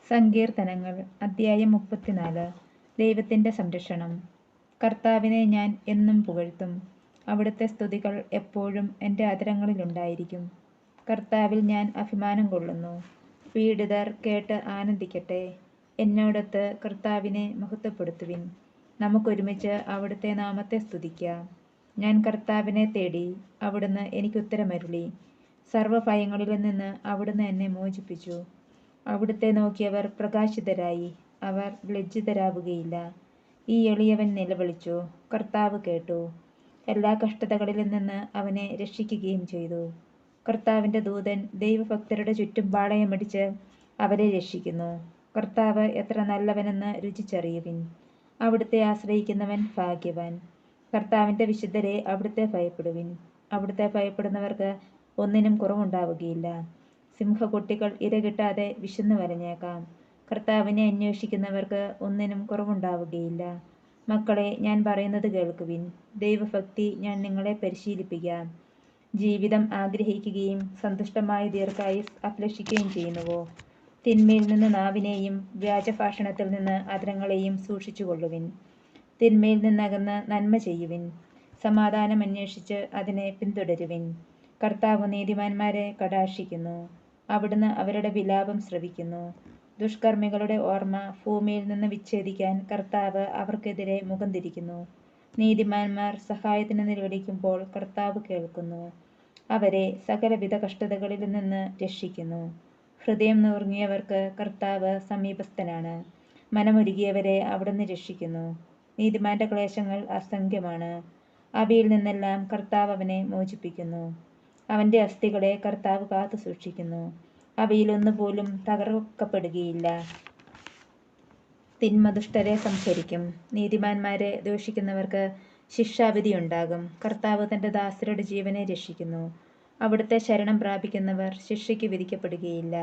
സങ്കീർത്തനങ്ങൾ അദ്ധ്യായം 34. ദൈവത്തിൻ്റെ സംരക്ഷണം. കർത്താവിനെ ഞാൻ എന്നും പുകഴ്ത്തും. അവിടുത്തെ സ്തുതികൾ എപ്പോഴും എൻ്റെ അധരങ്ങളിലുണ്ടായിരിക്കും. കർത്താവിൽ ഞാൻ അഭിമാനം കൊള്ളുന്നു. പീഡിതർ കേട്ട് ആനന്ദിക്കട്ടെ. എന്നോടൊത്ത് കർത്താവിനെ മഹത്വപ്പെടുത്തുവിൻ. നമുക്കൊരുമിച്ച് അവിടുത്തെ നാമത്തെ സ്തുതിക്കാം. ഞാൻ കർത്താവിനെ തേടി, അവിടുന്ന് എനിക്കുത്തരമരുളി. സർവ്വഭയങ്ങളിലും നിന്ന് അവിടുന്ന് എന്നെ മോചിപ്പിച്ചു. അവിടുത്തെ നോക്കിയവർ പ്രകാശിതരായി, അവർ ലജ്ജിതരാവുകയില്ല. ഈ എളിയവൻ നിലവിളിച്ചു, കർത്താവ് കേട്ടു. എല്ലാ കഷ്ടതകളിലും നിന്ന് അവനെ രക്ഷിക്കുകയും ചെയ്തു. കർത്താവിൻ്റെ ദൂതൻ ദൈവഭക്തരുടെ ചുറ്റും പാളയമടിച്ച് അവരെ രക്ഷിക്കുന്നു. കർത്താവ് എത്ര നല്ലവനെന്ന് രുചിച്ചറിയുവിൻ. അവിടുത്തെ ആശ്രയിക്കുന്നവൻ ഭാഗ്യവാൻ. കർത്താവിൻ്റെ വിശുദ്ധരെ അവിടുത്തെ ഭയപ്പെടുവിൻ. അവിടുത്തെ ഭയപ്പെടുന്നവർക്ക് ഒന്നിനും കുറവുണ്ടാവുകയില്ല. സിംഹക്കുട്ടികൾ ഇര കിട്ടാതെ വിശന്നു വലഞ്ഞേക്കാം. കർത്താവിനെ അന്വേഷിക്കുന്നവർക്ക് ഒന്നിനും കുറവുണ്ടാവുകയില്ല. മക്കളെ, ഞാൻ പറയുന്നത് കേൾക്കുവിൻ. ദൈവഭക്തി ഞാൻ നിങ്ങളെ പരിശീലിപ്പിക്കാം. ജീവിതം ആഗ്രഹിക്കുകയും സന്തുഷ്ടമായ ദീർഘായുസ് അഭിലഷിക്കുകയും ചെയ്യുന്നുവോ? തിന്മയിൽ നിന്ന് നാവിനെയും വ്യാജഭാഷണത്തിൽ നിന്ന് അധരങ്ങളെയും സൂക്ഷിച്ചുകൊള്ളുവിൻ. തിന്മയിൽ നിന്നകന്ന് നന്മ ചെയ്യുവിൻ. സമാധാനം അന്വേഷിച്ച് അതിനെ പിന്തുടരുവിൻ. കർത്താവ് നീതിമാന്മാരെ കടാക്ഷിക്കുന്നു. അവിടുന്ന് അവരുടെ വിലാപം ശ്രവിക്കുന്നു. ദുഷ്കർമ്മികളുടെ ഓർമ്മ ഭൂമിയിൽ നിന്ന് വിച്ഛേദിക്കാൻ കർത്താവ് അവർക്കെതിരെ മുഖം തിരിക്കുന്നു. നീതിമാന്മാർ സഹായത്തിന് നിലവിളിക്കുമ്പോൾ കർത്താവ് കേൾക്കുന്നു. അവരെ സകലവിധ കഷ്ടതകളിൽ നിന്ന് രക്ഷിക്കുന്നു. ഹൃദയം നുറുങ്ങിയവർക്ക് കർത്താവ് സമീപസ്ഥനാണ്. മനമൊരുകിയവരെ അവിടുന്ന് രക്ഷിക്കുന്നു. നീതിമാന്റെ ക്ലേശങ്ങൾ അസംഖ്യമാണ്. അവയിൽ നിന്നെല്ലാം കർത്താവ് അവനെ മോചിപ്പിക്കുന്നു. അവൻ്റെ അസ്ഥികളെ കർത്താവ് കാത്തു സൂക്ഷിക്കുന്നു. അവയിലൊന്നുപോലും തകർക്കപ്പെടുകയില്ല. തിന്മ ദുഷ്ടരെ സംഹരിക്കും. നീതിമാന്മാരെ ദൂഷിക്കുന്നവർക്ക് ശിക്ഷാവിധിയുണ്ടാകും. കർത്താവ് തൻ്റെ ദാസരുടെ ജീവനെ രക്ഷിക്കുന്നു. അവിടുത്തെ ശരണം പ്രാപിക്കുന്നവർ ശിക്ഷയ്ക്ക് വിധിക്കപ്പെടുകയില്ല.